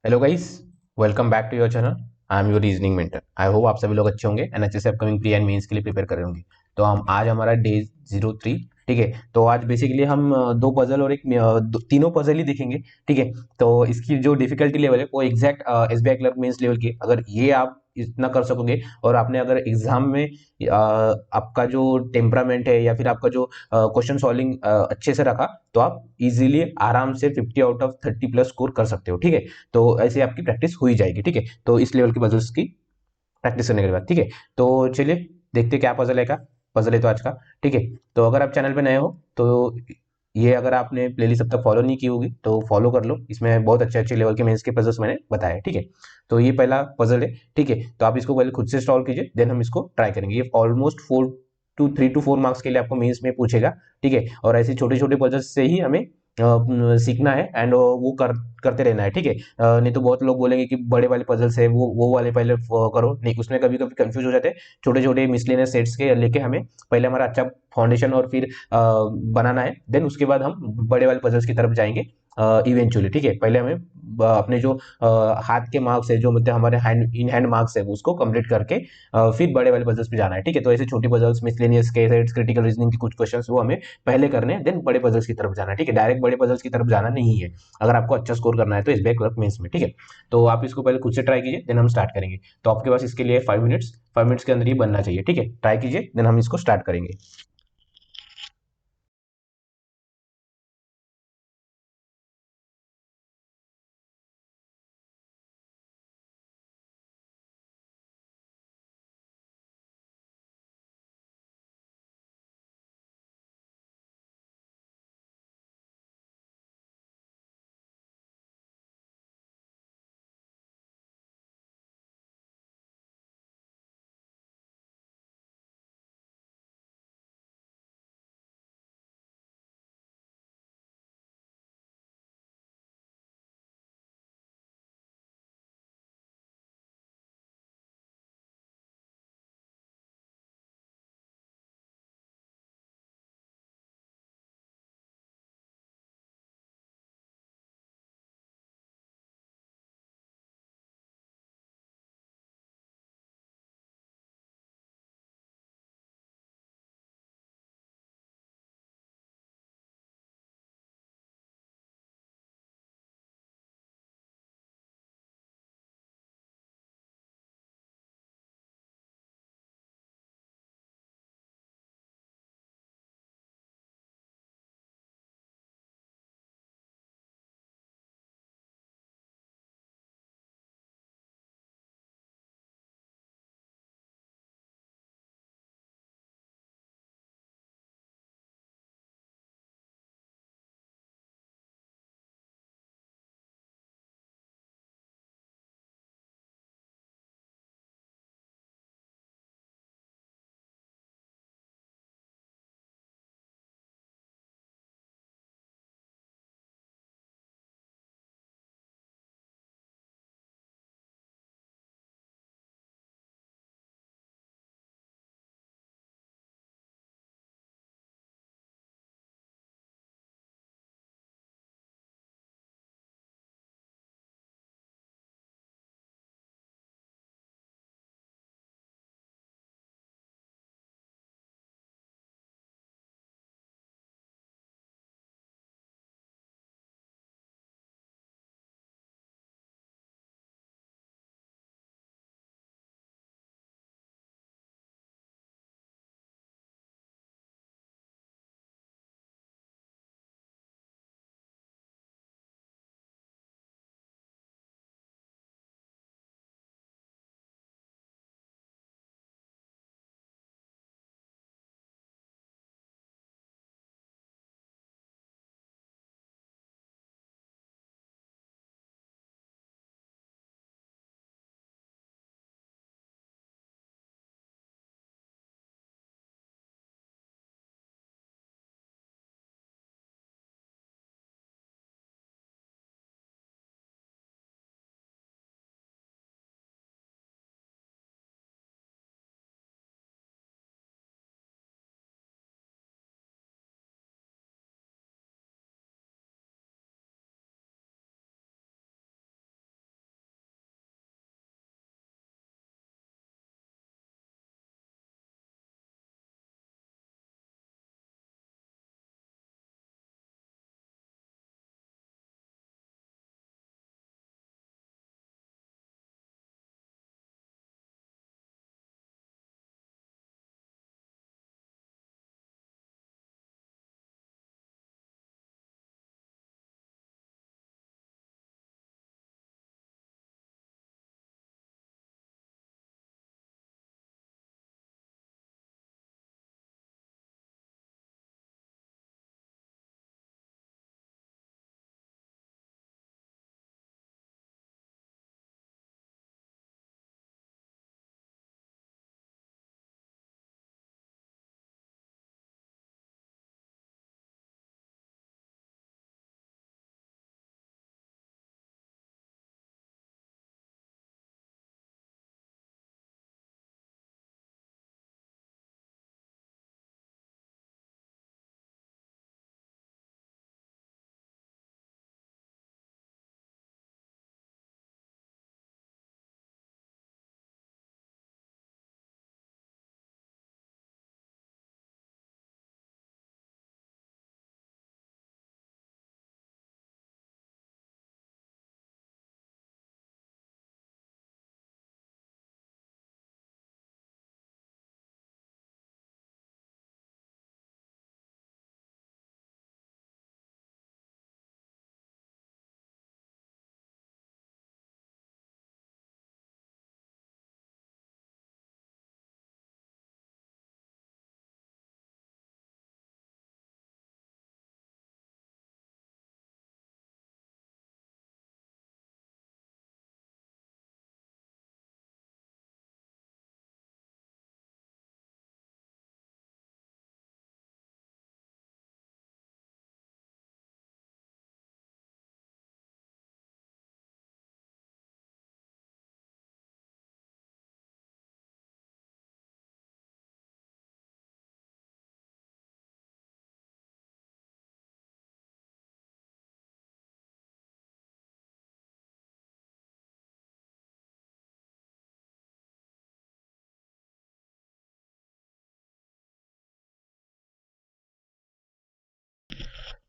Hello guys, welcome back to your channel. I am your reasoning mentor. I hope आप सभी लोग अच्छे होंगे एंड अच्छे से अपकमिंग प्री एंड मेंस के लिए प्रिपेयर कर रहे होंगे। तो हम आज हमारा डे 03। ठीक है, तो आज बेसिकली हम दो पजल और तीनों पजल ही देखेंगे। ठीक है, तो इसकी जो डिफिकल्टी लेवल है वो exact SBI clerk mains level की है। अगर ये आप इतना कर सकोगे और आपने अगर एग्जाम में आपका जो टेम्परामेंट है या फिर आपका जो क्वेश्चन सॉल्विंग अच्छे से रखा, तो आप इजीली आराम से 50 आउट ऑफ 30 प्लस स्कोर कर सकते हो। ठीक है, तो ऐसे आपकी प्रैक्टिस हो ही जाएगी। ठीक है, तो इस लेवल की पजल्स की प्रैक्टिस करने के बाद, ठीक है, तो चलिए देखते क्या पजल है। का पजल है तो आज का। ठीक है, तो अगर आप चैनल पे नए हो तो ये अगर आपने प्लेलिस्ट अब तक फॉलो नहीं की होगी तो फॉलो कर लो। इसमें बहुत अच्छे अच्छे लेवल के मेंस के पजल्स मैंने बताए। ठीक है, तो ये पहला पजल है। ठीक है, तो आप इसको पहले खुद से सॉल्व कीजिए, देन हम इसको ट्राई करेंगे। ये ऑलमोस्ट 3 to 4 मार्क्स के लिए आपको मेंस में पूछेगा। ठीक है, और ऐसे छोटे छोटे पजल्स से ही हमें सीखना है एंड वो करते रहना है। ठीक है, नहीं तो बहुत लोग बोलेंगे कि बड़े वाले पजल्स है वो वाले पहले करो, नहीं उसमें कभी कभी कंफ्यूज हो जाते हैं। छोटे छोटे मिसलेनियस सेट्स के लेके हमें पहले हमारा अच्छा फाउंडेशन और फिर बनाना है, देन उसके बाद हम बड़े वाले पजल्स की तरफ जाएंगे इवेंचुअली। ठीक है, पहले हमें अपने जो हाथ के मार्क्स है, जो मतलब हमारे हैंड इन हैंड मार्क्स है, उसको कंप्लीट करके फिर बड़े वाले पजल्स पे जाना है। ठीक है, तो ऐसे छोटी पजल्स, मिसलेनियस के सेट्स, क्रिटिकल रीजनिंग के कुछ क्वेश्चंस वो हमें पहले करने हैं, देन बड़े पजल्स की तरफ जाना है। ठीक है, डायरेक्ट बड़े पजल्स की तरफ जाना नहीं है अगर आपको अच्छा स्कोर करना है तो एसबीआई क्लर्क मेंस में। ठीक है, तो आप इसको पहले खुद से ट्राई कीजिए, देन हम स्टार्ट करेंगे। तो आपके पास इसके लिए 5 मिनट्स, 5 मिनट्स के अंदर ये बनना चाहिए। ठीक है, ट्राई कीजिए, देन हम इसको स्टार्ट करेंगे।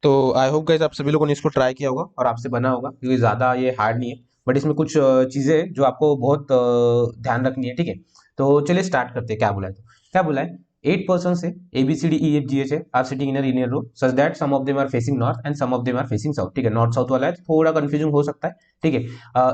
तो आई होप गाइस आप सभी लोगों ने इसको ट्राई किया होगा और आपसे बना होगा, क्योंकि ज़्यादा ये हार्ड नहीं है, बट इसमें कुछ चीज़ें जो आपको बहुत ध्यान रखनी है, ठीक है। तो चलिए स्टार्ट करते हैं। क्या बोला है, तो क्या बोला है, 8 पर्सन है A B C D E F G H है are sitting in a linear row such that some of them are facing north and some of them are facing south, ठीक है। नॉर्थ साउथ वाला है, थोड़ा confusion हो सकता है, ठीक है।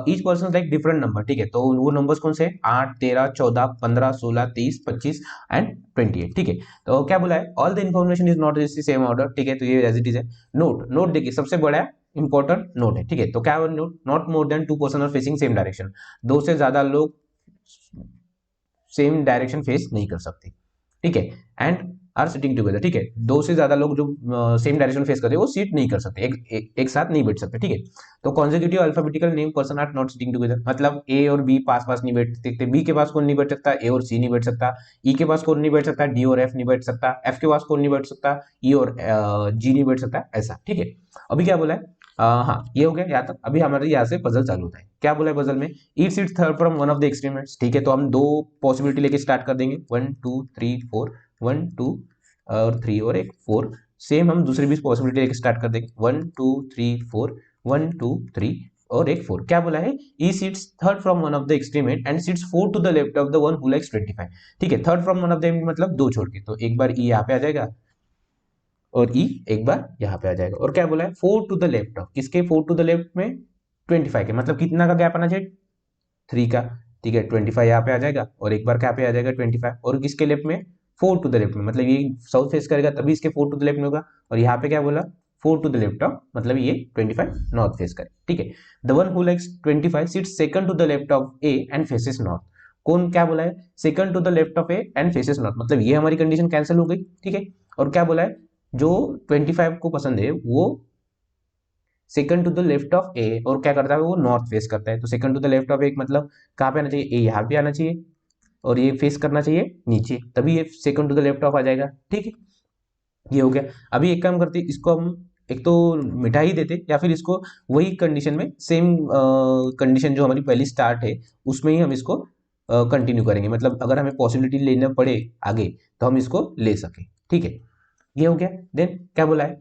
Each person like different number, ठीक है। तो वो नंबर्स कौन से हैं, 8, 13, 14, 15, 16, 30, 25 एंड 28, ठीक है। तो क्या बोला है, all the information is not is same order, ठीक है। तो ये एज इट इज है। नोट, नोट देखिए सबसे बड़ा इंपॉर्टेंट नोट है, ठीक है। तो क्या note, not more than 2 person are facing same direction, दो से ज्यादा लोग सेम डायरेक्शन फेस नहीं कर सकते, ठीक है। एंड आर सिटिंग टुगेदर, ठीक है। दो से ज्यादा लोग जो सेम डायरेक्शन फेस करते हैं वो सीट नहीं कर सकते, एक साथ नहीं बैठ सकते, ठीक है। तो consecutive alphabetical name person are not sitting together, मतलब ए और बी पास पास नहीं बैठ सकते, बी के पास कौन नहीं बैठ सकता, ए और सी नहीं बैठ सकता, ई के पास कौन नहीं बैठ सकता, डी और एफ नहीं बैठ सकता, एफ के पास कौन नहीं बैठ सकता, ई और जी नहीं बैठ सकता, ऐसा, ठीक है। अभी क्या बोला है, हाँ ये हो गया यहाँ तक। अभी हमारे यहाँ से पजल चालू होता है। क्या बोला है पजल में, E sits third from one of the experiments, ठीक है। तो हम दो पॉसिबिलिटी लेके स्टार्ट कर देंगे, 1 2 3 4, 1 2 और 3 और एक 4। सेम हम दूसरी भी पॉसिबिलिटी लेके स्टार्ट कर देंगे, 1 2 3 4, 1 2 3 और एक 4। क्या बोला है, E sits third from one of the experiment and sits 4 to the left of the one who likes 25, ठीक है। Third from one of the मतलब दो छोड़ के, तो एक बार ई यहाँ पे आ जाएगा और ई एक बार यहाँ पे आ जाएगा। और क्या बोला है, 4 टू द लेफ्ट ऑफ, किसके 4 टू द लेफ्ट में, 25 के, मतलब कितना का गैप आना चाहिए, 3 का, ठीक है। 25 यहाँ पे आ जाएगा और एक बार क्या पे आ जाएगा 25, और किसके लेफ्ट में, 4 टू द लेफ्ट में, मतलब ये साउथ फेस करेगा तभी इसके 4 टू द लेफ्ट में होगा। और यहाँ पे क्या बोला, 4 टू द लेफ्ट ऑफ, मतलब ये 25 नॉर्थ फेस करे, ठीक है। The one who likes 25 sits second to the left of A and faces north. कौन, क्या बोला है, second to the left of A and faces north, मतलब ये हमारी कंडीशन कैंसिल हो गई, ठीक है। और क्या बोला है, जो 25 को पसंद है वो second to the left of A, और क्या करता है वो नॉर्थ फेस करता है। तो second to the left of A मतलब कहाँ पे आना चाहिए, ए यहाँ पे आना चाहिए और ये फेस करना चाहिए नीचे, तभी ये second to the left of आ जाएगा, ठीक है। ये हो गया। अभी एक काम करते, इसको हम एक तो मिटा ही देते, या फिर इसको वही कंडीशन में सेम कंडीशन जो हमारी पहली स्टार्ट है उसमें ही हम इसको कंटिन्यू करेंगे, मतलब अगर हमें पॉसिबिलिटी लेना पड़े आगे तो हम इसको ले सके, ठीक है। ये हो गया। देन क्या बोला है,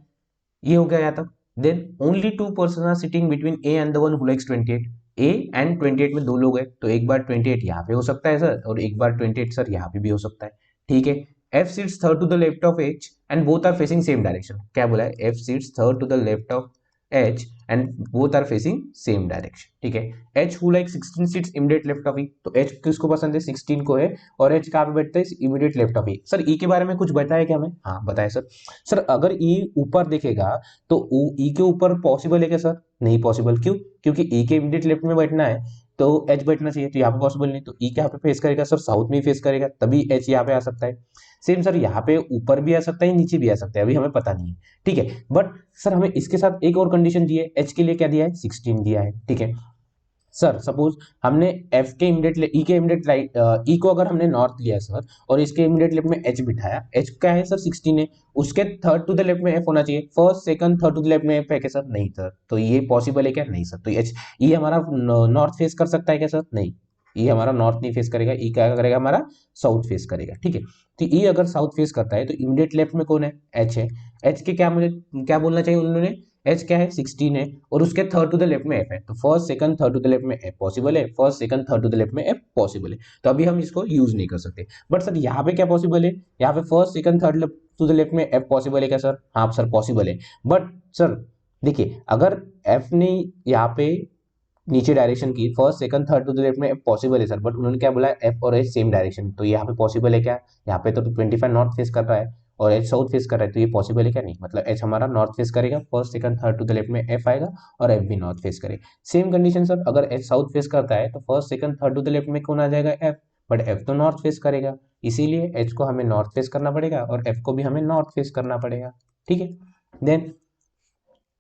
ये हो गया यहाँ तक। Then only 2 person are sitting between A and the one who likes 28, A and 28 में दो लोग हैं, तो एक बार 28 यहाँ पे हो सकता है सर, और एक बार 28 सर यहाँ पे भी हो सकता है, ठीक है। F sits third to the left of H and both are facing same direction. क्या बोला है, F sits third to the left of H and both are facing same direction, ठीक है। H who like 16 sits immediate left of E, तो H किसको पसंद है, 16 को है, और एच कहाँ पे बैठता है, immediate left of E. Sir E के बारे में कुछ बताया क्या हमें, हाँ बताया सर। सर अगर ई ऊपर देखेगा तो ई के ऊपर पॉसिबल है क्या सर, नहीं पॉसिबल, क्यों, क्योंकि ई के इमीडिएट लेफ्ट में बैठना है तो एच बैठना चाहिए, तो यहाँ पे पॉसिबल नहीं, तो ई यहाँ पे फेस करेगा सर, साउथ में ही फेस करेगा, तभी एच यहाँ पे आ सकता है। सेम सर यहाँ पे ऊपर भी आ सकता है नीचे भी आ सकता है, अभी हमें पता नहीं है, ठीक है। बट सर हमें इसके साथ एक और कंडीशन दी है, एच के लिए क्या दिया है, 16 दिया है, ठीक है। सर सपोज हमने एफ के इमीडिएट ई के इमीडिएट राइट, ई को अगर हमने नॉर्थ लिया सर और इसके इमीडिएट लेफ्ट में एच बिठाया, एच क्या है सर 16 है, उसके थर्ड टू द लेफ्ट में एफ होना चाहिए, first second third to the left में एफ है क्या सर, नहीं सर, तो ये पॉसिबल है क्या, नहीं सर। तो एच ई हमारा नॉर्थ फेस कर सकता है क्या सर, नहीं, ई हमारा नॉर्थ नहीं फेस करेगा, ई क्या करेगा, हमारा साउथ फेस करेगा, ठीक है। तो ई अगर साउथ फेस करता है तो इमीडिएट लेफ्ट में कौन है, एच है। एच के क्या, मुझे क्या बोलना चाहिए उन्होंने, एच क्या है 16 है, और उसके थर्ड टू द लेफ्ट में एफ है, तो first second third to the left में एफ पॉसिबल है, first second third to the left में एफ पॉसिबल है, तो अभी हम इसको यूज नहीं कर सकते। बट सर यहाँ पे क्या पॉसिबल है, यहाँ पे first second third to the left में एफ पॉसिबल है क्या सर, हाँ सर पॉसिबल है। बट सर देखिए अगर एफ ने यहाँ पे नीचे डायरेक्शन की, first second third to the left में पॉसिबल है सर, बट उन्होंने क्या बोला, एफ और एच सेम डायरेक्शन, तो यहाँ पे पॉसिबल है क्या, यहाँ पे तो 25 नॉर्थ फेस कर रहा है और एच साउथ फेस कर रहा है, तो ये पॉसिबल है क्या, नहीं, मतलब एच हमारा नॉर्थ फेस करेगा, first second third to the left में एफ आएगा और एफ भी नॉर्थ फेस करेगा। सेम कंडीशन सर, अगर एच साउथ फेस करता है तो first second third to the left में कौन आ जाएगा, एफ, बट एफ तो नॉर्थ फेस करेगा, इसीलिए एच को हमें नॉर्थ फेस करना पड़ेगा और एफ को भी हमें नॉर्थ फेस करना पड़ेगा, ठीक है। देन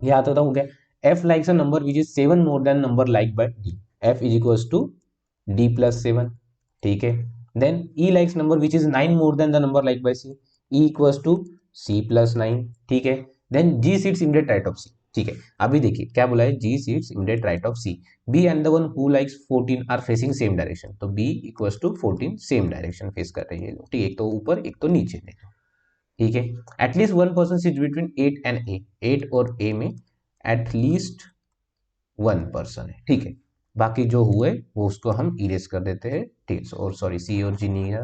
यहाँ तो हो गया, f likes a number which is 7 more than number liked by d, f is equals to d plus 7, ठीक है। then e likes number which is 9 more than the number liked by c, e equals to c plus 9, ठीक है। then g sits immediate right of c, ठीक है। अभी देखिए क्या बोला है, g sits immediate right of c, b and the one who likes 14 are facing same direction, तो b equals to 14 same direction face कर रही है लोग, ठीक है, एक तो ऊपर एक तो नीचे, देखो ठीक है। Atleast one person sit between 8 and A, 8 और ए में एटलीस्ट वन पर्सन है, ठीक है। बाकी जो हुए वो उसको हम इरेज कर देते हैं, ठीक है। और सॉरी, सी और जी नहीं है,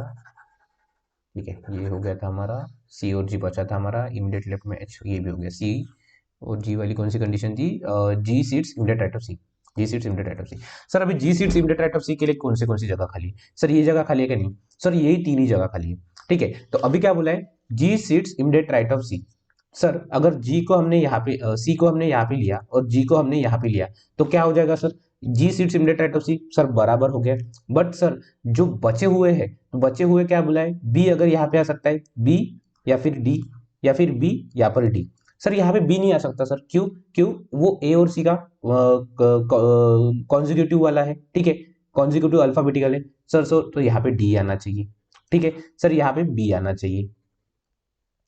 ठीक है। ये हो गया था हमारा, सी और जी बचा था हमारा, इमीडिएट लेफ्ट में एच, ये भी हो गया। सी और जी वाली कौन सी कंडीशन थी? G sits immediate right of C, G sits immediate right of C. Sir अभी G sits immediate right of C के लिए कौन सी जगह खाली है? सर ये जगह खाली है क्या? नहीं सर, यही तीन ही जगह खाली है, ठीक है। तो अभी क्या बोला है? G sits immediate right of C. Sir अगर जी को हमने यहाँ पे, सी को हमने यहाँ पे लिया और जी को हमने यहाँ पे लिया, तो क्या हो जाएगा sir? G sits immediate right of C sir बराबर हो गया। बट सर जो बचे हुए हैं, तो बचे हुए क्या बोला है? बी अगर यहाँ पे आ सकता है, बी या फिर डी, या फिर बी या पर डी। सर यहाँ पे बी नहीं आ सकता सर, क्यों? क्यों? वो ए और सी का कॉन्जिक्यूटिव वाला है, ठीक है, कॉन्जिक्यूटिव अल्फाबेटिकल है सर। सो तो यहाँ पे डी आना चाहिए, ठीक है सर, यहाँ पे बी आना चाहिए,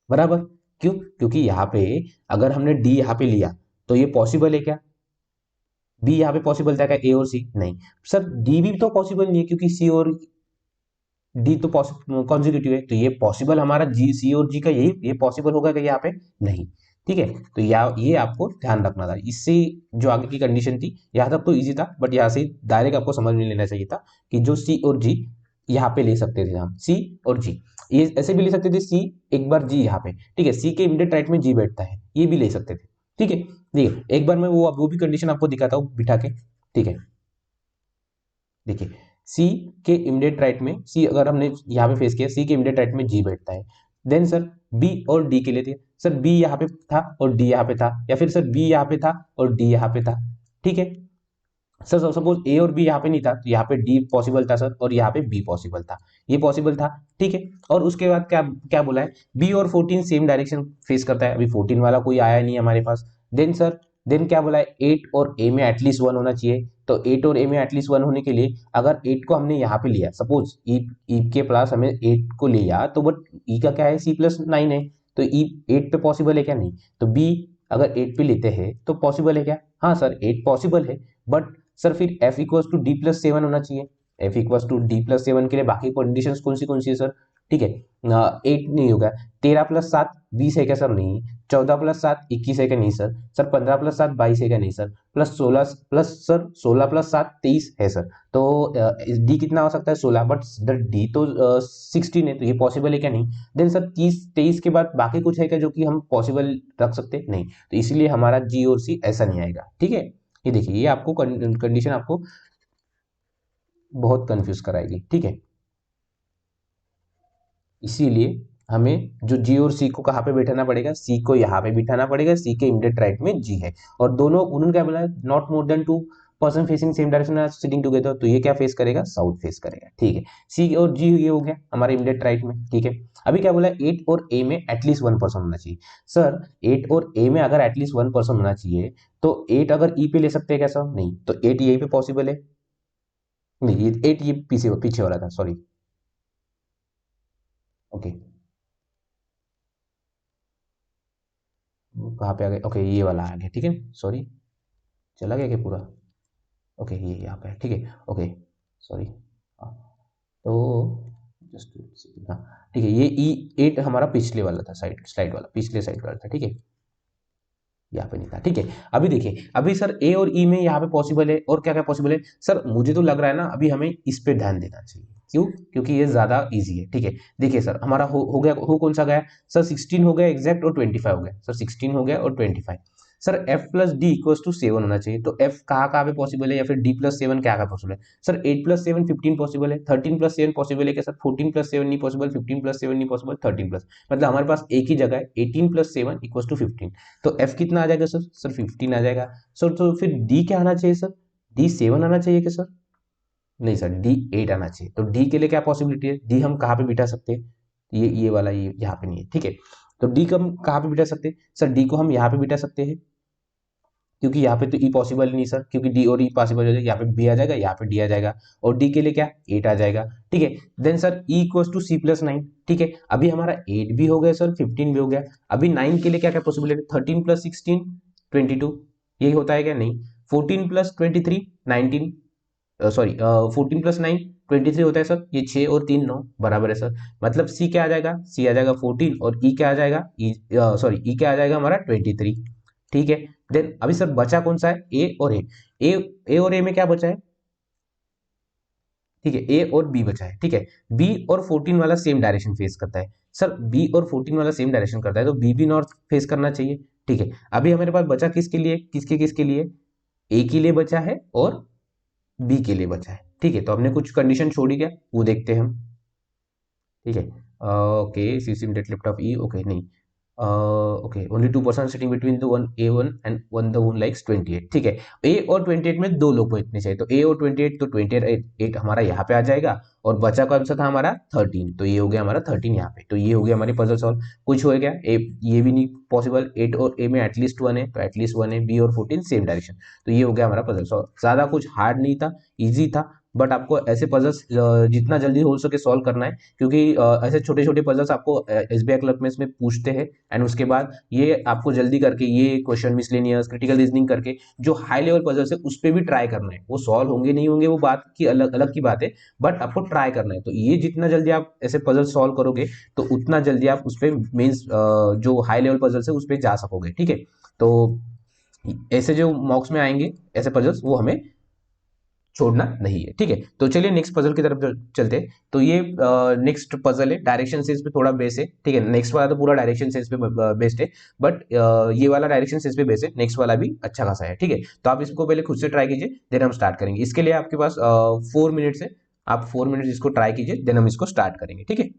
बराबर। क्यों? क्योंकि यहाँ पे अगर हमने डी यहाँ पे लिया तो ये पॉसिबल है क्या? बी यहाँ पे पॉसिबल था क्या? ए और सी नहीं सर, डी भी तो पॉसिबल नहीं है क्योंकि सी और डी तो कॉन्जिक्यूटिव है, तो ये पॉसिबल हमारा जी, सी और जी का यही ये पॉसिबल होगा कि यहाँ पे नहीं, ठीक है। तो ये आपको ध्यान रखना था। इससे जो आगे की कंडीशन थी, यहाँ तक तो इजी था, बट यहाँ से डायरेक्ट आपको समझ में लेना चाहिए था कि जो सी और जी यहाँ पे ले सकते थे हम, सी और जी ये ऐसे भी ले सकते थे, सी एक बार जी यहाँ पे, ठीक है, सी के इमीडिएट राइट में जी बैठता है, ये भी ले सकते थे, ठीक है। देखिए एक बार मैं वो भी कंडीशन आपको दिखाता हूँ बिठा के, ठीक है। देखिए सी के इमीडिएट राइट में, सी अगर हमने यहाँ पे फेस किया, सी के इमीडिएट राइट में जी बैठता है। देन सर बी और डी के लिए थे, सर बी यहाँ पे था और डी यहाँ पे था, या फिर सर बी यहाँ पे था और डी यहाँ पे था, ठीक है। सर सपोज ए और बी यहाँ पे नहीं था, तो यहाँ पे डी पॉसिबल था सर, और यहाँ पे बी पॉसिबल था, ये पॉसिबल था, ठीक है। और उसके बाद क्या क्या बोला है? बी और 14 सेम डायरेक्शन फेस करता है, अभी 14 वाला कोई आया नहीं हमारे पास। देन सर, देन क्या बोला है? 8 और ए में एटलीस्ट 1 होना चाहिए। तो 8 और ए में एटलीस्ट 1 होने के लिए अगर 8 को हमने यहाँ पे लिया, सपोज ई के प्लस हमें 8 को लिया, तो बट ई का क्या है? C+9 है, तो ई 8 पे पॉसिबल है क्या? नहीं। तो बी अगर 8 पे लेते हैं तो पॉसिबल है क्या? हाँ सर 8 पॉसिबल है, बट सर फिर f equals to D plus 7 होना चाहिए। f equals to D plus 7 के लिए बाकी कंडीशंस कौन सी है सर? ठीक है, 8 नहीं होगा, 13 प्लस 7 20 है क्या सर? नहीं। 14 प्लस 7 21 है क्या? नहीं सर। सर 15 प्लस 7 22 है क्या? नहीं sir. Plus 16 plus sir 16 plus 7 23 है सर। तो डी कितना हो सकता है? 16, बट डी तो 16 है, तो ये पॉसिबल है क्या? नहीं। देन सर 30 23 के बाद बाकी कुछ है क्या जो कि हम पॉसिबल रख सकते? नहीं। तो इसलिए हमारा जी और सी ऐसा नहीं आएगा, ठीक है। ये देखिए, ये आपको कंडीशन आपको बहुत कंफ्यूज कराएगी, ठीक है। इसीलिए हमें जो जी और सी को कहाँ पे बैठाना पड़ेगा? सी को यहाँ पे बिठाना पड़ेगा, सी के इमीडिएट राइट में जी है, और दोनों उन्होंने क्या बोला है? Not more than 2 person facing same direction are sitting together, तो ये क्या फेस करेगा? साउथ फेस करेगा, ठीक है। सी और जी ये हो गया हमारे इमीडिएट राइट में, ठीक है। अभी क्या बोला है? 8 और ए में एटलीस्ट 1 पर्सन होना चाहिए। सर 8 और ए में अगर एटलीस्ट 1 पर्सन होना चाहिए, तो 8 अगर ई पे ले सकते हैं क्या सर? नहीं। तो 8 यहीं पे पॉसिबल है, नहीं ये 8 ये पीछे पीछे वाला था, सॉरी, ओके। कहाँ पे आ गए? ओके ये वाला आ गया, ठीक है, सॉरी, चला गया क्या पूरा? ओके ये यहाँ पे है, ठीक है, ओके, सॉरी। हाँ, तो जस्ट, हाँ ठीक है, ये E8 हमारा पिछले वाला था, स्लाइड वाला, पिछले साइड वाला था, ठीक है, यहाँ पे नहीं था, ठीक है। अभी देखिए, अभी सर ए और ई में यहाँ पे पॉसिबल है, और क्या क्या पॉसिबल है सर? मुझे तो लग रहा है ना, अभी हमें इस पे ध्यान देना चाहिए, क्यों? क्योंकि ये ज्यादा इजी है, ठीक है। देखिए सर हमारा हो गया, हो कौन सा गया सर? 16 हो गया एग्जैक्ट, और 25 हो गया सर, 16 हो गया और 25। Sir f plus D equals to 7 होना चाहिए, तो f कहाँ पे पॉसिबल है, या फिर d प्लस 7 क्या पॉसिबल है? सर 8 प्लस 7 15 पॉसिबल है, 13 प्लस 7 पॉसिबल है क्या सर? 14 प्लस 7 नहीं पॉसिबल, 15 प्लस 7 नहीं पॉसिबल, 13 प्लस, मतलब हमारे पास एक ही जगह है, 18 प्लस 7 इक्वल्स टू 15। तो f कितना आ जाएगा सर? सर 15 आ जाएगा सर। तो फिर d क्या आना चाहिए सर? d 7 आना चाहिए क्या सर? नहीं सर, d 8 आना चाहिए। तो d के लिए क्या पॉसिबिलिटी है? d हम कहाँ पे बिठा सकते हैं? ये वाला, ये यहाँ पे नहीं है, ठीक है। तो d को हम कहाँ पे बिठा सकते हैं सर? d को हम यहाँ पे बिठा सकते हैं, क्योंकि यहाँ पे तो ई पॉसिबल नहीं सर, क्योंकि डी और ई पॉसिबल हो जाएगा, यहाँ पे बी आ जाएगा, यहाँ पे डी आ जाएगा, और डी के लिए क्या? 8 आ जाएगा, ठीक है। Then sir E equals to C+9, ठीक है। अभी हमारा 8 भी हो गया सर, 15 भी हो गया। अभी 9 के लिए क्या क्या पॉसिबल है? 13 प्लस 16 22, यही होता है क्या? नहीं। 14 प्लस 23 19, सॉरी 14 प्लस 9 23 होता है सर, ये 6 और 3 9 बराबर है सर। मतलब सी क्या आ जाएगा, सी आ जाएगा 14 और ई क्या आ जाएगा, ई सॉरी ई क्या आ जाएगा हमारा 23। ठीक है। देन अभी सर बचा कौन सा है, ए और ए। ए और ए में क्या बचा है, ठीक है, ए और बी बचा है। ठीक है, बी और 14 वाला सेम डायरेक्शन फेस करता है सर, बी और 14 वाला सेम डायरेक्शन करता है तो बी भी नॉर्थ फेस करना चाहिए। ठीक है, अभी हमारे पास बचा किसके लिए, किसके लिए, ए के लिए बचा है और बी के लिए बचा है। ठीक है, तो हमने कुछ कंडीशन छोड़ी क्या, वो देखते हैं हम। ठीक है, ओके, सी सिमुलेट लिफ्ट ऑफ ई, ओके नहीं, okay only 2% sitting between the one A one and one the one likes 28। ठीक है, ए और 28 में दो लोग पहुंचने चाहिए, तो ए और 28, तो 28 हमारा यहाँ पे आ जाएगा और बचा कौन सा था हमारा 13, तो ये हो गया हमारा 13 यहाँ पे, तो ये हो गया हमारी पजल सॉल्व। कुछ हो गया ए, ये भी नहीं पॉसिबल, 8 और ए में एटलीस्ट 1 है, तो एटलीस्ट 1 है, बी और 14 सेम डायरेक्शन, तो ये हो गया हमारा पजल सॉल्व। ज्यादा कुछ हार्ड नहीं था, इजी था, बट आपको ऐसे पजल्स जितना जल्दी हो सके सॉल्व करना है, क्योंकि ऐसे छोटे छोटे पजल्स आपको एसबीआई क्लर्क में इसमें पूछते हैं, एंड उसके बाद ये आपको जल्दी करके ये क्वेश्चन मिसलेनियस क्रिटिकल रीजनिंग करके जो हाई लेवल पजल्स है उस पर भी ट्राई करना है। वो सॉल्व होंगे नहीं होंगे वो बात की अलग अलग की बात है, बट आपको ट्राई करना है। तो ये जितना जल्दी आप ऐसे पजल सॉल्व करोगे तो उतना जल्दी आप उस पर मीन्स जो हाई लेवल पजल्स है उस पर जा सकोगे। ठीक है, तो ऐसे जो मॉक्स में आएंगे ऐसे पजल्स वो हमें छोड़ना नहीं है। ठीक है, तो चलिए नेक्स्ट पजल की तरफ चलते हैं। तो ये नेक्स्ट पजल है, डायरेक्शन सेंस पे थोड़ा बेस है। ठीक है, नेक्स्ट वाला तो पूरा डायरेक्शन सेंस पे बेस्ड है, बट ये वाला डायरेक्शन सेंस पे बेस है, नेक्स्ट वाला भी अच्छा खासा है। ठीक है, तो आप इसको पहले खुद से ट्राई कीजिए, देन हम स्टार्ट करेंगे। इसके लिए आपके पास 4 मिनट्स है, आप 4 मिनट इसको ट्राई कीजिए, देन हम इसको स्टार्ट करेंगे। ठीक है।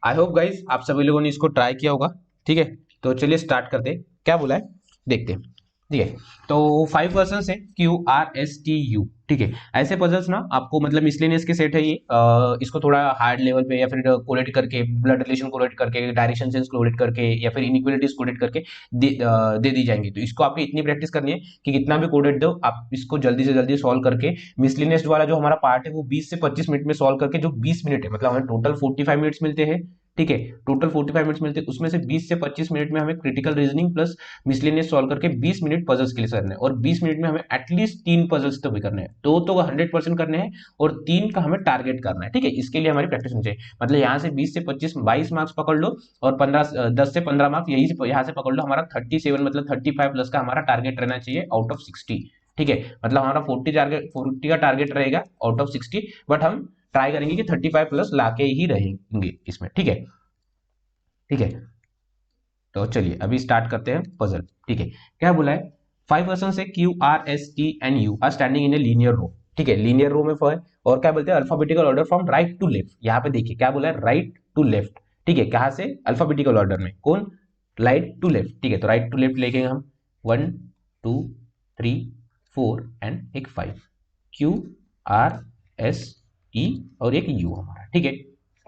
आई होप गाइस आप सभी लोगों ने इसको ट्राई किया होगा। ठीक है, तो चलिए स्टार्ट करते हैं, क्या बोला है देखते हैं। ठीक है, तो 5 पर्सन है QRSTU। ठीक है, ऐसे पजल्स ना आपको मतलब मिसलेनियस के सेट है ये। इसको थोड़ा हार्ड लेवल पे या फिर कोलेट करके, ब्लड रिलेशन कोलेट करके, डायरेक्शन सेंस कोलेट करके या फिर इनइक्वालिटीज कोलेट करके दे दी जाएंगी। तो इसको आपको इतनी प्रैक्टिस करनी है कि कितना भी कोडेट दो आप इसको जल्दी से जल्दी सॉल्व करके मिसलेनियस वाला जो हमारा पार्ट है वो 20 से 25 मिनट में सॉल्व करके, जो 20 मिनट है मतलब हमें टोटल 45 मिनट्स मिलते हैं। ठीक है, टोटल 45 मिनट्स मिलते हैं, उसमें से 20 से 25 मिनट में हमें critical reasoning plus miscellaneous solve करके 20 मिनट पजल्स के लिए करने हैं। और 20 मिनट में हमें एटलीस्ट 3 पजल्स तो भी करने हैं, दो तो 100% करने हैं और 3 का हमें टारगेट करना है। ठीक है, इसके लिए हमारी प्रैक्टिस होनी चाहिए। मतलब यहाँ से 20 से 25 22 मार्क्स पकड़ लो और 10 से 15 मार्क्स यही से यहाँ से पकड़ लो, हमारा 37 मतलब 35 प्लस का हमारा टारगेट रहना चाहिए आउट ऑफ 60। ठीक है, मतलब हमारा 40 का टारगेट रहेगा आउट ऑफ 60, बट हम ट्राई करेंगे कि 35 प्लस लाके ही रहेंगे इसमें। ठीक है, ठीक है, तो चलिए अभी स्टार्ट करते हैं पजल। ठीक है, क्या बोला है 5 पर्सन से QRST and U are standing in a linear row. ठीक है, लीनियर रो में है और क्या बोलते हैं alphabetical order from right to left. यहाँ पे देखिए क्या बोला है राइट टू लेफ्ट। ठीक है, कहाँ से अल्फाबेटिकल ऑर्डर में, कौन राइट टू लेफ्ट। ठीक है, तो राइट टू लेफ्ट लेके हम 1 2 3 4 एंड एक 5, QRST और एक U हमारा। ठीक है,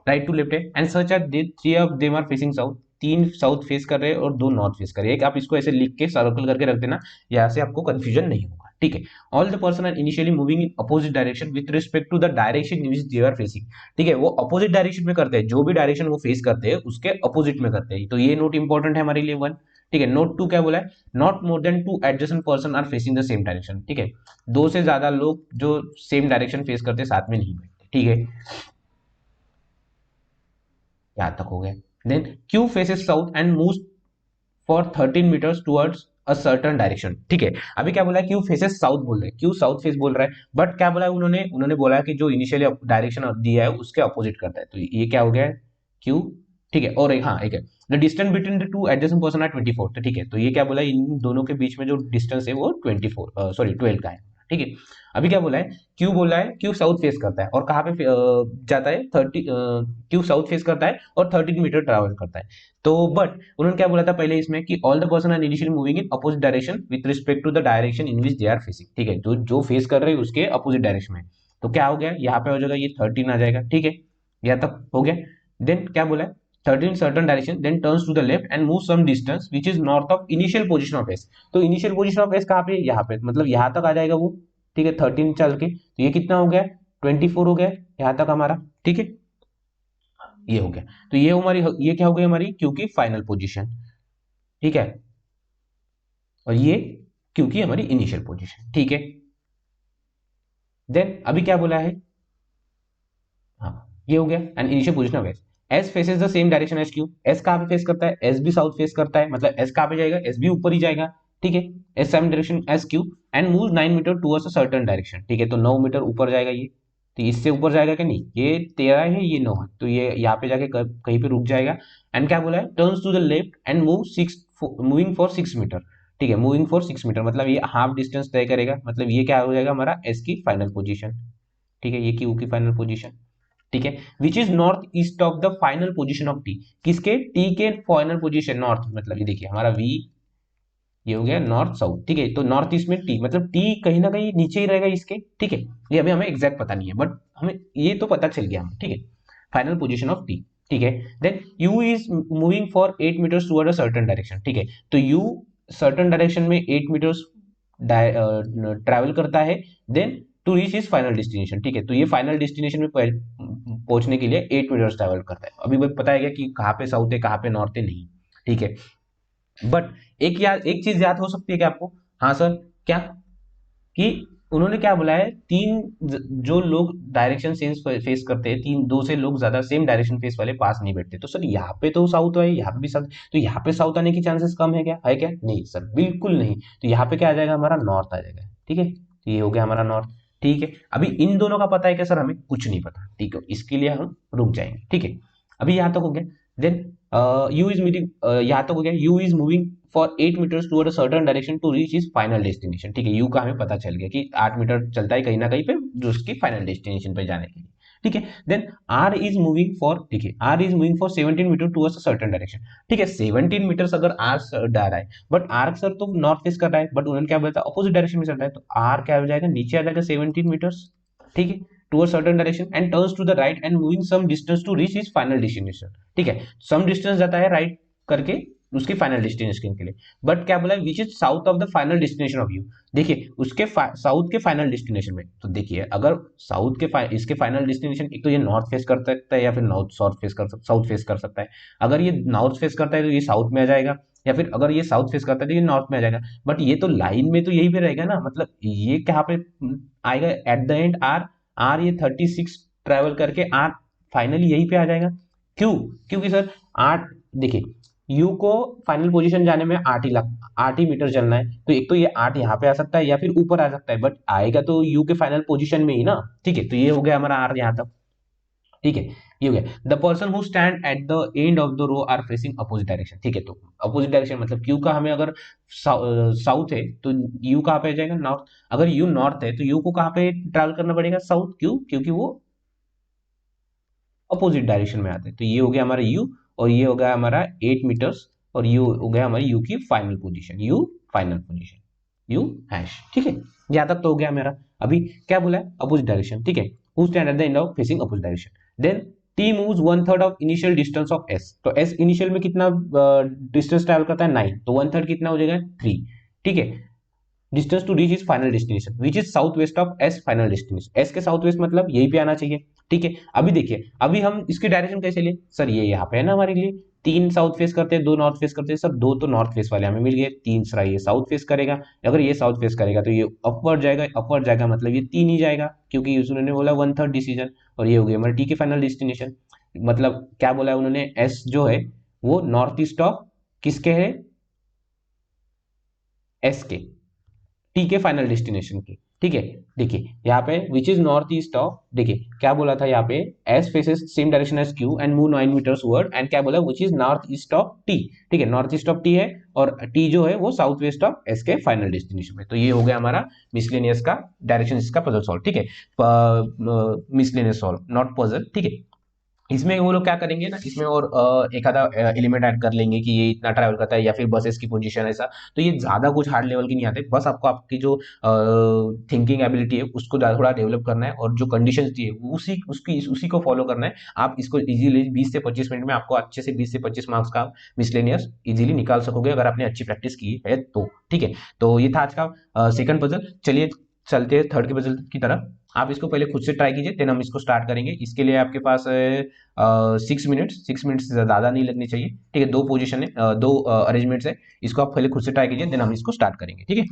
राइट टू लेफ्ट है and such are they 3 of them are facing south. 3 south face कर रहे हैं और 2 नॉर्थ फेस कर रहे हैं। एक आप इसको ऐसे लिख के सर्कल करके रख देना, यहाँ से आपको कंफ्यूजन नहीं होगा। ठीक है, all the person are initially moving in opposite direction with respect to the direction in which they are facing. ठीक है, वो अपोजिट डायरेक्शन में करते हैं, जो भी डायरेक्शन वो फेस करते हैं उसके अपोजिट में करते हैं। तो ये नोट इंपॉर्टेंट है हमारे लिए 1। ठीक है, नोट 2 क्या बोला है not more than 2 adjacent person are facing the same direction. ठीक है, 2 से ज्यादा लोग जो सेम डायरेक्शन फेस करते हैं साथ में नहीं बैठते। ठीक है, यहाँ तक हो गया। Then Q faces south and moves for 13 meters towards a certain direction. ठीक है, अभी क्या बोला है Q फेसेस साउथ बोल रहे हैं, Q साउथ फेस बोल रहा है, बट क्या बोला है उन्होंने बोला है कि जो इनिशियली डायरेक्शन दिया है उसके अपोजिट करता है। तो ये क्या हो गया Q। ठीक है, और एक हाँ एक है the distance between the two adjacent person are 24। तो ठीक है, तो ये क्या बोला है इन दोनों के बीच में जो डिस्टेंस है वो 12 का है। ठीक है, अभी क्या बोला है क्यू बोला है क्यू साउथ फेस करता है और कहाँ पे जाता है 30, क्यू साउथ फेस करता है और 13 मीटर ट्रैवल करता है। तो बट उन्होंने क्या बोला था पहले इसमें कि all the person are initially moving in opposite direction with respect to the direction in which they are facing. ठीक है, तो जो फेस कर रहे हैं उसके अपोजिट डायरेक्शन में। तो क्या हो गया यहाँ पे हो जाएगा ये 13 आ जाएगा। ठीक है, यहाँ तक हो गया। देन क्या बोला है 13 certain direction then turns to the left and moves some distance which is north of initial position of s। तो इनिशियल पोजीशन ऑफ एस कहाँ पे यहाँ पे, मतलब यहाँ तक आ जाएगा वो। ठीक है, 13 चल के तो ये कितना हो गया 24 हो गया यहाँ तक हमारा। ठीक है, ये हो गया। तो ये हमारी ये क्या हो गई हमारी क्योंकि फाइनल पोजीशन। ठीक है, और ये क्योंकि हमारी इनिशियल पोजीशन। ठीक है, देन अभी क्या बोला है हाँ ये हो गया and initial position of S. S faces the same direction as Q. S कहाँ पे फेस करता है एस भी साउथ फेस करता है, मतलब एस कहाँ पे जाएगा एस भी ऊपर ही जाएगा। ठीक है, S same direction as Q and move 9 meter towards a certain direction. ठीक है, तो 9 मीटर ऊपर जाएगा ये। तो इससे ऊपर जाएगा कि नहीं, ये 13 है ये 9 है, तो ये यहाँ पे जाके कहीं पे रुक जाएगा। एंड क्या बोला है turns to the left and moving for 6 meter. ठीक है, मूविंग फॉर 6 मीटर मतलब ये हाफ डिस्टेंस तय करेगा, मतलब ये क्या हो जाएगा हमारा एस की फाइनल पोजीशन। ठीक है, ये क्यू की फाइनल पोजीशन। ठीक है, विच is north east of the final position of T. किसके टी के फाइनल पोजीशन नॉर्थ, मतलब ये देखिए हमारा वी ये हो गया नॉर्थ साउथ। ठीक है, तो नॉर्थ ईस्ट में टी मतलब टी कहीं ना कहीं नीचे ही रहेगा इसके। ठीक है, ये अभी हमें एग्जैक्ट पता नहीं है बट हमें ये तो पता चल गया हमें। ठीक है, फाइनल पोजीशन ऑफ टी। ठीक है, then U is moving for 8 meters toward a certain direction. ठीक है, तो यू सर्टेन डायरेक्शन में 8 मीटर्स ट्रैवल करता है then to reach is final destination. ठीक है, तो ये फाइनल डेस्टिनेशन में पहुंचने के लिए 8 मीटर्स ट्रैवल करता है। अभी भाई पता है क्या कि कहाँ पे साउथ है कहाँ पे नॉर्थ है नहीं। ठीक है, बट एक चीज याद हो सकती है क्या आपको, हाँ सर क्या, कि उन्होंने क्या बोला है जो लोग डायरेक्शन सेंस फेस करते हैं 2 से लोग ज्यादा सेम डायरेक्शन फेस वाले पास नहीं बैठते। तो सर यहाँ पे तो साउथ है यहाँ पे भी साउथ, तो यहाँ पे साउथ आने की चांसेस कम है क्या नहीं सर बिल्कुल नहीं। तो यहाँ पे क्या आ जाएगा हमारा नॉर्थ आ जाएगा। ठीक है, तो ये हो गया हमारा नॉर्थ। ठीक है, अभी इन दोनों का पता है क्या सर, हमें कुछ नहीं पता। ठीक है, इसके लिए हम रुक जाएंगे। ठीक है, अभी यहाँ तक हो गया। देन यू इज मीटिंग यहाँ तक हो गया U is moving for 8 meters toward a certain direction to reach is final destination. ठीक है, यू का हमें पता चल गया कि 8 मीटर चलता है कहीं ना कहीं पे जो उसकी फाइनल डेस्टिनेशन पे जाने के लिए। ठीक है। Then R is moving for, देखिए R is moving for 17 metre towards a certain direction, ठीक है। 17 मीटर्स अगर आर जा रहा है, बट आर सर तो नॉर्थ फेस कर रहा है, बट उन्होंने क्या बोला था अपोजिट डायरेक्शन में चल रहा है, तो आर क्या हो जाएगा, नीचे आ जाएगा 17 मीटर्स, ठीक है, towards certain direction and turns to the right and moving some distance to reach his final destination, ठीक है। सम डिस्टेंस जाता है राइट करके उसके फाइनल डेस्टिनेशन के लिए, बट क्या बोला which is south of the final destination of you, देखिए उसके साउथ के फाइनल डेस्टिनेशन में, तो देखिए अगर साउथ के इसके फाइनल डेस्टिनेशन, एक तो ये नॉर्थ फेस कर सकता है या फिर साउथ फेस कर सकता है। अगर ये नॉर्थ फेस करता है तो ये साउथ में आ जाएगा, या फिर अगर ये साउथ फेस करता है तो ये नॉर्थ में आ जाएगा, बट ये तो लाइन में तो यही पे रहेगा ना, मतलब ये कहाँ पे आएगा at the end R, R ये 36 ट्रेवल करके आर फाइनली यही पे आ जाएगा। क्यों, क्योंकि सर आठ, देखिए यू को फाइनल पोजीशन जाने में 8 ही मीटर चलना है, तो एक तो ये 8 यहाँ पे आ सकता है या फिर ऊपर आ सकता है, बट आएगा तो यू के फाइनल पोजीशन में ही ना, ठीक है। तो ये हो गया हमारा आर यहाँ तक, ठीक है। ये हो गया the person who stand at the end of the row are facing opposite direction, ठीक है। तो अपोजिट डायरेक्शन मतलब क्यू का हमें अगर साउथ है तो यू कहाँ पे आ जाएगा, नॉर्थ। अगर यू नॉर्थ है तो यू को कहाँ पे ट्रैवल करना पड़ेगा, साउथ, क्यों, क्योंकि वो अपोजिट डायरेक्शन में आते हैं। तो ये हो गया हमारा यू, और ये हो गया हमारा 8 मीटर्स, और ये हो गया हमारी यू की final position, you final position, you hash, ठीक है। यहाँ तक तो हो गया मेरा। अभी क्या बोला है, अपोजिट डायरेक्शन, ठीक है। Who stand at the end of facing opposite direction, then T moves 1/3 of initial distance of S, तो एस इनिशियल में कितना डिस्टेंस ट्रैवल करता है 9, तो 1/3 कितना हो जाएगा 3, ठीक है। Distance to reach is final destination which is south west of S final destination, S के साउथ वेस्ट मतलब यही पे आना चाहिए, ठीक है। अभी देखिए अभी हम इसकी डायरेक्शन कैसे ले, सर ये यहाँ पे है ना हमारे लिए, तीन साउथ फेस करते हैं, दो नॉर्थ फेस करते हैं, सर दो तो नॉर्थ फेस वाले हमें मिल गए, तीन सरा ये साउथ फेस करेगा, अगर ये साउथ फेस करेगा तो ये अपवर्ड जाएगा, अपवर्ड जाएगा मतलब ये 3 ही जाएगा, क्योंकि उन्होंने बोला 1/3 डिसीजन, और ये हो गया हमारे टी के फाइनल डेस्टिनेशन। मतलब क्या बोला है उन्होंने, एस जो है वो नॉर्थ ईस्ट ऑफ किसके है, एस के, टी के फाइनल डेस्टिनेशन की, ठीक है। देखिए यहाँ पे which is north east of, देखिए क्या बोला था यहाँ पे, S faces same direction as Q and move 9 meters वर्ड, एंड क्या बोला which is north east of T, ठीक है। नॉर्थ ईस्ट ऑफ टी है, और टी जो है वो साउथ वेस्ट ऑफ एस के फाइनल डेस्टिनेशन में। तो ये हो गया हमारा मिसलेनियस का डायरेक्शन, इसका पजल सॉल्व, ठीक है। मिसलेनियस सॉल्व नॉट पजल, ठीक है। इसमें वो लोग क्या करेंगे ना, इसमें और एक आधा एलिमेंट ऐड कर लेंगे कि ये इतना ट्रैवल करता है, या फिर बसेस की पोजीशन ऐसा, तो ये ज्यादा कुछ हार्ड लेवल की नहीं आते, बस आपको आपकी जो थिंकिंग एबिलिटी है उसको थोड़ा डेवलप करना है, और जो कंडीशंस दी है उसी को फॉलो करना है। आप इसको इजीली 20 से 25 मिनट में आपको अच्छे से 20 से 25 मार्क्स का मिसलेनियस इजीली निकाल सकोगे, अगर आपने अच्छी प्रैक्टिस की है तो, ठीक है। तो ये था आज का सेकंड पजल। चलिए चलते हैं थर्ड के पजल की तरफ। आप इसको पहले खुद से ट्राई कीजिए, देन हम इसको स्टार्ट करेंगे। इसके लिए आपके पास 6 मिनट से ज़्यादा नहीं लगनी चाहिए, ठीक है। दो पोजीशन है, दो अरेंजमेंट्स है, इसको आप पहले खुद से ट्राई कीजिए, देन हम इसको स्टार्ट करेंगे, ठीक है।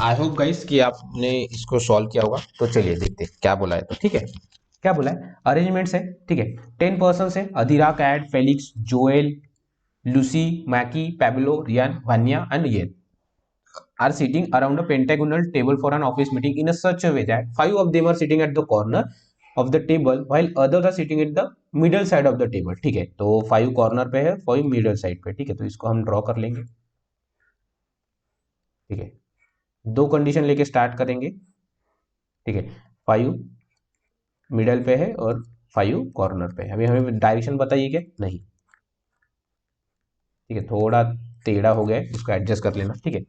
आई होप गाइस कि आपने इसको सॉल्व किया होगा। तो चलिए देखते हैं क्या बोला है। तो ठीक है, क्या बोला है, अरेंजमेंट्स है, ठीक है। 10 पर्सन है, Adhira, Kat, Felix, Joel, Lucy, Mackie, Pablo, Ryan, Vanya and Yen are sitting around a pentagonal table for an office meeting in a such a way that five of them are sitting at the corner of the table while others are sitting at the middle side of the table। ठीक है, तो five corner पे है, five middle side पे। ठीक है, तो इसको हम ड्रॉ कर लेंगे। ठीक है, दो कंडीशन लेके स्टार्ट करेंगे। ठीक है, फाइव मिडल पे है और फाइव कॉर्नर पे है। अभी हमें डायरेक्शन बताइए क्या, नहीं। ठीक है, थोड़ा टेढ़ा हो गया है, इसको एडजस्ट कर लेना। ठीक है,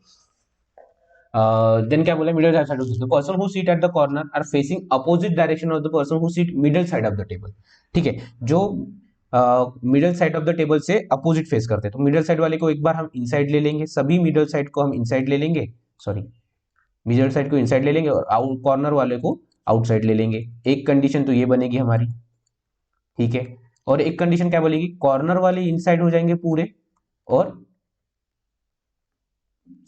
देन क्या बोला, middle side of the person who sit at the corner are facing opposite direction of the person who sit middle side of the table. ठीक है, जो middle side of the table से अपोजिट फेस करते हैं, तो middle side वाले को एक बार हम इनसाइड ले लेंगे, सभी मिडल साइड को हम इनसाइड ले लेंगे, सॉरी मिडल साइड को इनसाइड ले लेंगे और आउट कॉर्नर वाले को आउटसाइड ले लेंगे। एक कंडीशन तो ये बनेगी हमारी। ठीक है, और एक कंडीशन क्या बोलेगी, कॉर्नर वाले इनसाइड हो जाएंगे पूरे और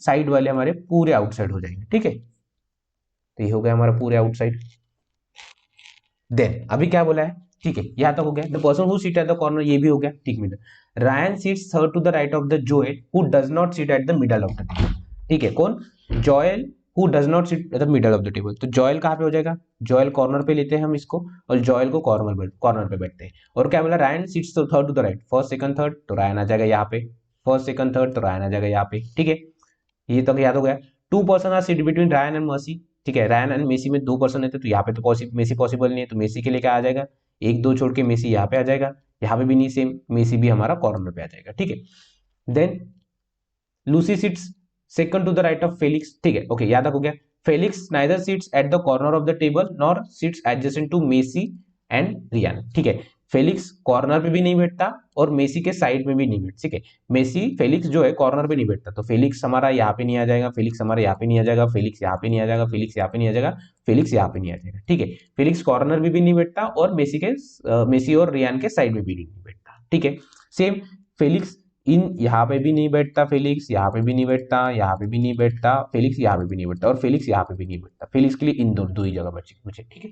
साइड वाले हमारे पूरे आउटसाइड हो जाएंगे। ठीक है, तो ये हो गया हमारा पूरे आउटसाइड। देन अभी क्या बोला है, ठीक है, यहां तक हो गया। The person who sit at the corner, ये भी हो गया। ठीक, middle. Ryan sits third to the right of the Joel who does not sit at the middle of the table. ठीक है, कौन, Joel who does not sit at the middle of the table. तो Joel कहां पे हो जाएगा, Joel corner पे लेते हैं हम इसको, और जोएल को कॉर्नर पे बैठते हैं। और क्या बोला, Ryan sits third to the right, first second third, तो रायन आ जाएगा यहाँ पे, फर्स्ट सेकंड थर्ड, तो रायन आ जाएगा यहाँ पे। ठीक है, ये तक याद हो गया। Two person are sit between Ryan and Mercy. ठीक है, रायन एंड मेसी में दो पर्सन है, तो यहाँ पे तो मेसी पॉसिबल नहीं है, तो मेसी के लिए क्या आ जाएगा, एक दो छोड़ के मेसी यहाँ पे आ जाएगा, यहाँ पे भी नहीं, सेम मेसी भी हमारा कॉर्नर पे आ जाएगा। ठीक है, then Lucy sits second to the right of Felix. ठीक है, ओके, याद हो गया। Felix neither sits at the corner of the table nor sits adjacent to Messi and Ryan. ठीक है, फेलिक्स कॉर्नर पे भी नहीं बैठता और मेसी के साइड में भी नहीं बैठता। ठीक है, मेसी फेलिक्स जो है कॉर्नर पे नहीं बैठता, तो फेलिक्स हमारा यहाँ पे नहीं आ जाएगा, फेलिक्स हमारा यहाँ पे नहीं आ जाएगा, फेलिक्स यहाँ पे नहीं आ जाएगा, फेलिक्स यहाँ पे नहीं आ जाएगा, फेलिक्स यहाँ पे नहीं आ जाएगा। ठीक है, फेलिक्स कॉर्नर में भी नहीं बैठता और मेसी और रियान के साइड में भी नहीं बैठता। ठीक है, सेम फेलिक्स इन यहाँ पे भी नहीं बैठता, फेलिक्स यहाँ पे भी नहीं बैठता, यहाँ पे भी नहीं बैठता, फेलिक्स यहाँ पे भी नहीं बैठता और फेलिक्स यहाँ पे भी नहीं बैठता। फेलिक्स के लिए इन दो ही जगह बची मुझे। ठीक है,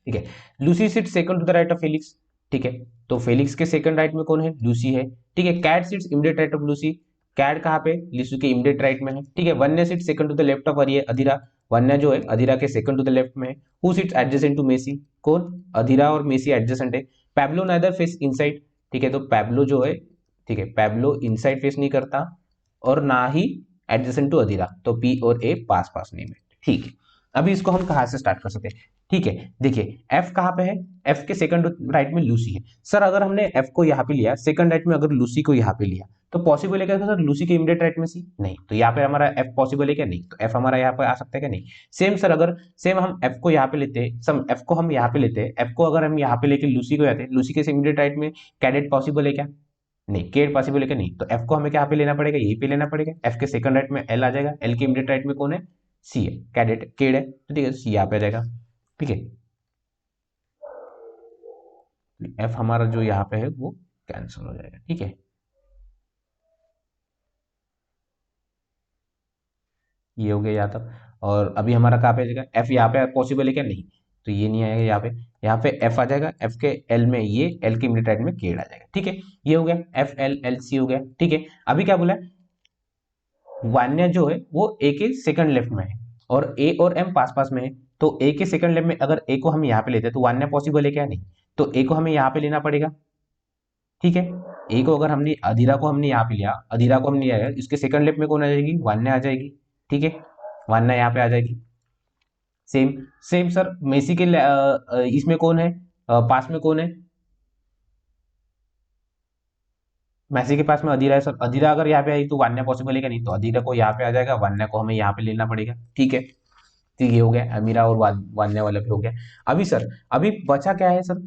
ठीक है, Lucy sit second to the right of Felix. ठीक है, तो फेलिक्स के सेकंड राइट में कौन है, लूसी है। ठीक है, Kat sits immediate right of Lucy, Kat कहाँ पे, लूसी के इमीडिएट राइट में है। ठीक है, Vanya sit second to the left of Adhira, Vanya जो है अधीरा के सेकंड टू द लेफ्ट में है। Who sits adjacent to Messi, कौन, अधीरा और मेसी एडजेसेंट है। Pablo neither face inside. ठीक है, तो पैब्लो जो है, ठीक है, पैब्लो इनसाइड फेस नहीं करता और ना ही एडजेसेंट टू अधीरा, तो पी और ए पास पास नहीं है। ठीक है, अभी इसको हम कहाँ से स्टार्ट कर सकते हैं। ठीक है, देखिए एफ कहाँ पे है, एफ के सेकंड राइट में लूसी है। सर अगर हमने एफ को यहाँ पे लिया, सेकंड राइट में अगर लूसी को यहाँ पे लिया, तो पॉसिबल है क्या सर लूसी के इमीडिएट राइट में सी, नहीं, तो यहाँ पे हमारा एफ पॉसिबल है क्या, नहीं, तो एफ हमारा यहाँ पे आ सकता है क्या, नहीं। सेम सर, अगर सेम हम एफ को यहाँ पे लेते हैं, सम एफ को हम यहाँ पे लेते हैं, एफ को अगर हम यहाँ पे लेके लूसी को जाते हैं, लूसी के इमीडिएट राइट में कैडेट पॉसिबल है क्या, नहीं, केड पॉसिबल है क्या, नहीं, तो एफ को हमें क्या पे लेना पड़ेगा, यही पे लेना पड़ेगा। एफ के सेकंड राइट में एल आ जाएगा, एल के इमीडिएट राइट में कौन है, सी है, कैडेट केड है, तो ठीक है, सी यहाँ पे आ जाएगा। ठीक है, एफ हमारा जो यहाँ पे है वो कैंसिल हो जाएगा। ठीक है, ये हो गया यहाँ तक। और अभी हमारा कहाँ पे आ जाएगा, एफ यहाँ पे पॉसिबल है क्या, नहीं, तो ये नहीं आएगा यहाँ पे, यहाँ पे एफ आ जाएगा, एफ के एल में ये, एल के इमीडिएट राइट में केड आ जाएगा। ठीक है, ये हो गया, एफ एल एल सी हो गया। ठीक है, अभी क्या बोला, वान्य जो है वो ए के सेकंड लेफ्ट में है और ए और एम पास पास में है, तो ए के सेकंड लेफ्ट में अगर ए को हम यहाँ पे लेते हैं तो वान्य पॉसिबल है क्या, नहीं, तो ए को हमें यहाँ पे लेना पड़ेगा। ठीक है, ए को अगर हमने अधीरा को हमने यहाँ पे लिया, अधीरा को हमने लिया है, इसके सेकंड लेफ्ट में कौन आ जाएगी, वान्य आ जाएगी। ठीक है, वान्य यहाँ पे आ जाएगी। सेम सेम सर, मेसी के इसमें कौन है, पास में कौन है, मेसी के पास में अधीरा है सर, अधीरा अगर यहाँ पे आई तो वान्य पॉसिबल है क्या, नहीं, तो अधीरा को यहाँ पे आ जाएगा, वान्य को हमें यहाँ पे लेना पड़ेगा। ठीक है, तो ये हो गया अमीरा और वान्या वाला भी हो गया। अभी सर, अभी बचा क्या है सर,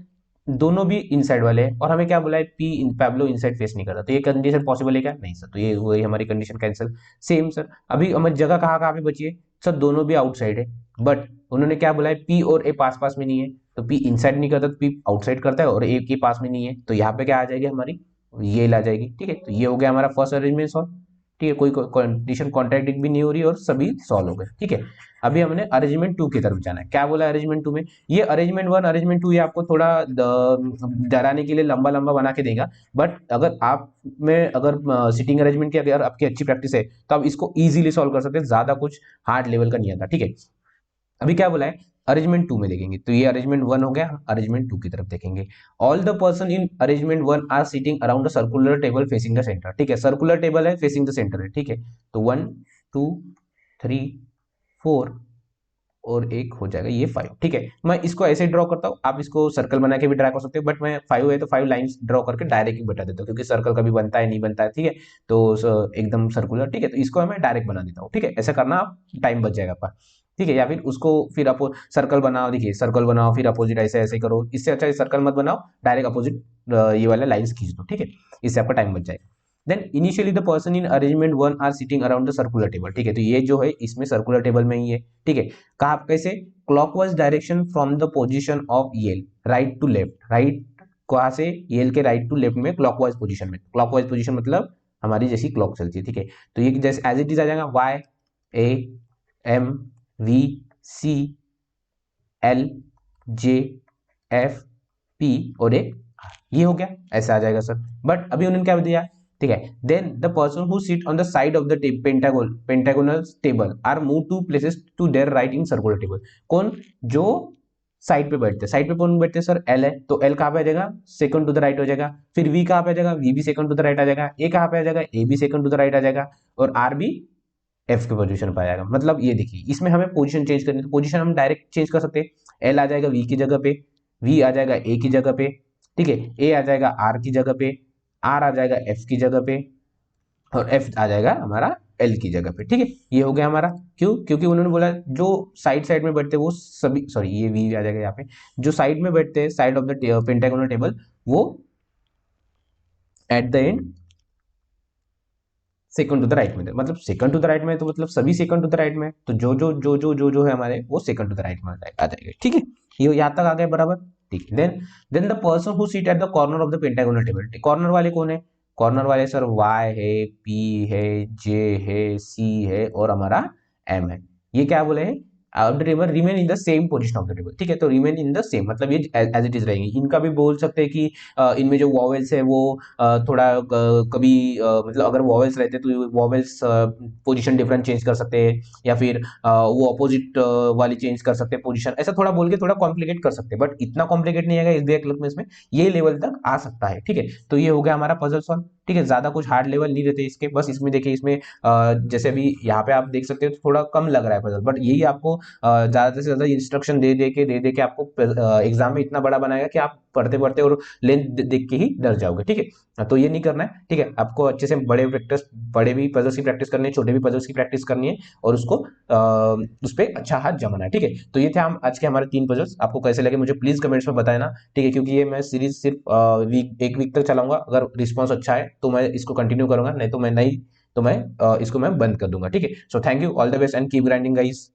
दोनों भी इनसाइड वाले हैं और हमें क्या बोला है, P in Pablo inside face नहीं करता, तो ये कंडीशन पॉसिबल है क्या, नहीं सर, तो ये वही हमारी कंडीशन कैंसिल। सेम सर, अभी हमारी जगह कहाँ कहाँ पे बची है सर, दोनों भी आउटसाइड है, बट उन्होंने क्या बोला है, पी और ए पास पास में नहीं है, तो पी इनसाइड नहीं करता तो पी आउटसाइड करता है और ए के पास में नहीं है, तो यहाँ पे क्या आ जाएगी हमारी, ये ला जाएगी। ठीक है, तो ये हो गया हमारा फर्स्ट अरेंजमेंट सॉल्व। ठीक है, कोई कंडीशन कॉन्ट्रैक्ट भी नहीं हो रही और सभी सॉल्व हो गए। ठीक है, अभी हमने अरेंजमेंट 2 की तरफ जाना है। क्या बोला अरेंजमेंट 2 में? ये अरेंजमेंट 1 अरेंजमेंट 2 ये आपको थोड़ा डराने के लिए लंबा लंबा बना के देगा, बट अगर आप में अगर सिटिंग अरेंजमेंट की अगर आपकी अच्छी प्रैक्टिस है तो आप इसको इजीली सॉल्व कर सकते हैं, ज्यादा कुछ हार्ड लेवल का नहीं आता। ठीक है, अभी क्या बोला है अरेंजमेंट 2 में देखेंगे, तो ये अरेंजमेंट 1 हो गया, हम अरेंजमेंट 2 की तरफ देखेंगे। All the person in arrangement 1 are sitting around the circular table facing the centre. ठीक है, सर्कुलर टेबल है, फेसिंग द सेंटर है। ठीक है, तो 1 2 3 4 और एक हो जाएगा ये 5। ठीक है, मैं इसको ऐसे ड्रॉ करता हूँ, आप इसको सर्कल बना के भी ड्रा कर सकते हो, बट मैं 5 है तो 5 लाइंस ड्रॉ करके डायरेक्ट ही बता देता हूँ, क्योंकि सर्कल कभी बनता है नहीं बनता है। ठीक है, तो एकदम सर्कुलर। ठीक है, तो इसको मैं डायरेक्ट बना देता हूँ। ठीक है, ऐसा करना, आप टाइम बच जाएगा आपका। ठीक है, या फिर उसको फिर आप सर्कल बनाओ, देखिए सर्कल बनाओ फिर अपोजिट ऐसे ऐसे करो, इससे अच्छा सर्कल मत बनाओ, डायरेक्ट अपोजिट ये वाला लाइंस खींच दो। ठीक है, इससे आपका टाइम बच जाएगा। Then initially the person in arrangement 1 are sitting around the circular table. ठीक है, तो ये जो है इसमें सर्कुलर टेबल में ही है। ठीक है, कहा कैसे? Clockwise direction from the position of Yale, right to left. Right कहाँ से? येल के राइट टू लेफ्ट में क्लॉकवाइज पोजीशन में। क्लॉकवाइज पोजीशन मतलब हमारी जैसी क्लॉक चलती है। ठीक है, तो ये जैसे एज इट इज आ जाएगा Y A M V C L J F P और ए आर, ये हो गया, ऐसा आ जाएगा सर। बट अभी उन्होंने क्या दिया? ठीक है, then the person who sit on the side of the pentagonal table are move two places to their right in circular table. कौन? जो साइड पे बैठते हैं। साइड पे कौन बैठते हैं सर? एल है, तो एल कहाँ पे आ जाएगा? सेकंड टू द राइट हो जाएगा। फिर वी कहाँ पे आ जाएगा? वी भी सेकंड टू द राइट आ जाएगा। ए कहाँ पे आ जाएगा? ए भी सेकंड टू द राइट आ जाएगा। और आर भी एफ की पोजीशन पर आ जाएगा। मतलब ये देखिए, इसमें हमें पोजीशन चेंज करनी है, तो पोजीशन हम डायरेक्ट चेंज कर सकते हैं। एल आ जाएगा वी की जगह पे, वी आ जाएगा ए की जगह पे। ठीक है, ए आ जाएगा आर की जगह पे, आर आ जाएगा एफ की जगह पे, और एफ आ जाएगा हमारा एल की जगह पे। ठीक है, ये हो गया हमारा। क्यों? क्योंकि उन्होंने बोला जो साइड साइड में बैठते हैं वो सभी, सॉरी ये वी आ जाएगा यहाँ पे, जो साइड में बैठते हैं side of the pentagonal table, वो at the end second to the right में थे। मतलब सेकंड टू द राइट में, तो मतलब सभी सेकंड टू द राइट में, तो जो है हमारे वो सेकंड टू द राइट में आ जाएंगे। ठीक है, ये यहाँ तक आ गया बराबर। ठीक है, then the person who sit at the corner of the pentagonal table. Corner वाले कौन है? कॉर्नर वाले सर वाई है, पी है, जे है, सी है और हमारा एम है। ये क्या बोले हैं? The table remain in the same position of the table. ठीक है, तो रिमेन इन द सेम मतलब ये एज इट इज रहेंगे। इनका भी बोल सकते हैं कि इनमें जो वॉवेल्स है वो थोड़ा कभी मतलब अगर वॉवेल्स रहते तो वॉवेल्स पोजीशन डिफरेंट चेंज कर सकते हैं, या फिर वो अपोजिट वाली चेंज कर सकते हैं पोजीशन, ऐसा थोड़ा बोल के थोड़ा कॉम्प्लिकेट कर सकते हैं, बट इतना कॉम्प्लिकेट नहीं आएगा एसबीआई क्लर्क में, इसमें ये लेवल तक आ सकता है। ठीक है, तो ये हो गया हमारा पजल सॉल्व। ठीक है, ज्यादा कुछ हार्ड लेवल नहीं रहते इसके, बस इसमें देखिए इसमें जैसे अभी यहाँ पे आप देख सकते हो तो थोड़ा कम लग रहा है पजल, बट यही आपको ज्यादा से ज्यादा इंस्ट्रक्शन दे दे के आपको एग्जाम में इतना बड़ा बनाएगा कि आप पढ़ते पढ़ते और लेंथ देख के ही डर जाओगे। ठीक है, तो ये नहीं करना है। ठीक है, आपको अच्छे से बड़े भी पजल्स की प्रैक्टिस करनी है, छोटे भी पजल्स की प्रैक्टिस करनी है, और उसको उस पर अच्छा हाथ जमाना है। ठीक है, तो ये थे हम आज के हमारे 3 पजल्स। आपको कैसे लगे मुझे प्लीज कमेंट्स में बताना। ठीक है, क्योंकि ये मैं सीरीज सिर्फ एक वीक तक चलाऊंगा, अगर रिस्पॉन्स अच्छा है तो मैं इसको कंटिन्यू करूंगा, नहीं तो मैं इसको मैं बंद कर दूंगा। ठीक है, so thank you, all the best and keep grinding guys.